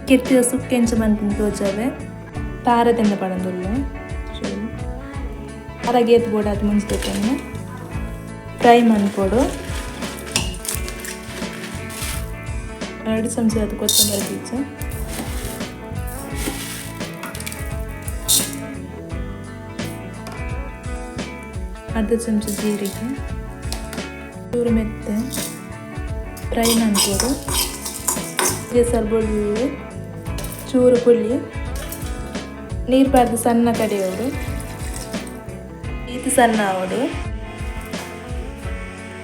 ಕೆತ್ತಿದ ಸುಕ್ಕೆಂಚ ಮಂತಿನ ತೋಜಾವೆ ತಾರದಿಂದ ಪಡಂದುಲ್ಲ ಅರಗೇತ್ ಬೋಡ ಅದು ಮುಂಚಿತನ್ನು ಫ್ರೈ ಮನ್ಕೊಡು 2 ಚಮಚ ಅದು ಕೊತ್ತಂಬರಿ ಬೀಜ, ಅರ್ಧ ಚಮಚ ಜೀರಿಗೆ, ಚೂರು ಮೆತ್ತೆ ಫ್ರೈ ಮನ್ಕೊಡು. ಸ್ವಲ್ಪ ಬೆಳ್ಳುಳ್ಳಿ, ಚೂರು ಪುಳಿ, ನೀರು ಪಾರ್ದು ಸಣ್ಣ ಕಡಿಯೋಡು, ಇದು ಸಣ್ಣ ಆವಡು,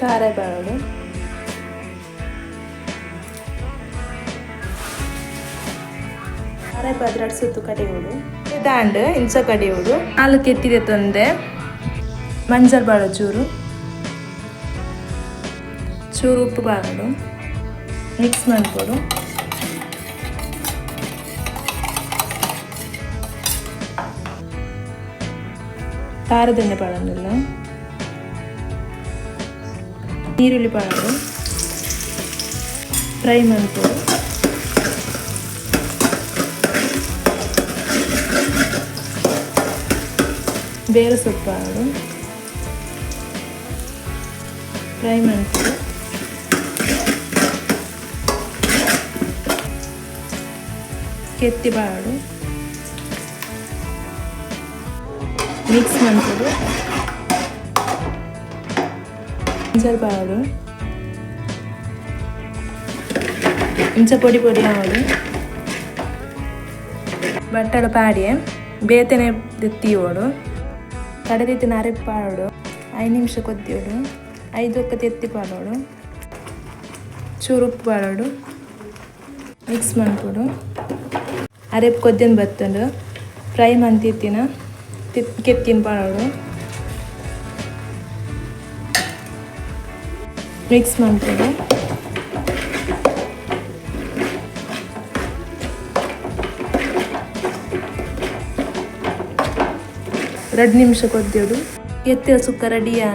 ಕಾರಬೇಳು, ಕಾರಬೇಳು 2 ಸುತ್ತು ಕಡಿಯೋಡು, ದಾಂಡು ಇಂಚ ಕಡಿಯೋಡು, ಹಾಲು ಕೆತ್ತಿದೆ ತಂದೆ, ಮಂಜಲ್ ಬಾಳು ಚೂರು ಚೂರು ಉಪ್ಪು ಬಾಳು ಮಿಕ್ಸ್ ಮಾಡ್ಕೊಡು. ಖಾರದೆಣ್ಣೆ ಪಾಡೋದಿಲ್ಲ, ಈರುಳ್ಳಿ ಪಾಡೋದು ಫ್ರೈ ಮಾಡ್ಕೊಡು. ಬೇರೆ ಸೊಪ್ಪು ಹಾಡು ಫ್ರೈ ಮಾಡ್ಕೊಡು. ಕೆತ್ತಿ ಬಾಡು ಮಿಕ್ಸ್ ಮಾಡ್ಕೊಡು. ಇಂಚಲ್ ಬಾಡು ಇಂಚ ಪೊಡಿ ಪೊಡಿ ಆವಡು ಬಟ್ಟಲು ಪಾಡಿ ಬೇತನೆ ತೆತ್ತಿಯೋಡು ಕಡದಿತ್ತಿನ ಅರೆಪ್ಪು ಪಾಡೋಡು 5 ನಿಮಿಷ ಕೊದ್ದಿಯೋಡು 5 ಒಕ್ಕ ತೆತ್ತಿ ಪಾಡೋಡು ಚೂರು ಉಪ್ಪು ಪಾಡೋಡು ಮಿಕ್ಸ್ ಮಾಡ್ಕೊಡು. ಅರೆಪ್ಪು ಕೊದ್ದಿನ ಬತ್ತಂಡು ಫ್ರೈ ಮಂತಿತ್ತಿನ ಕೆತ್ತಿನ ಪಾಡೋಡು ಮಿಕ್ಸ್ ಮಾಡ್ಕೊಡು. ಎರಡು ನಿಮಿಷ ಕೊದ್ದೋಡು ಎತ್ತಿನ ಸುಕ್ಕ ರೆಡಿಯ.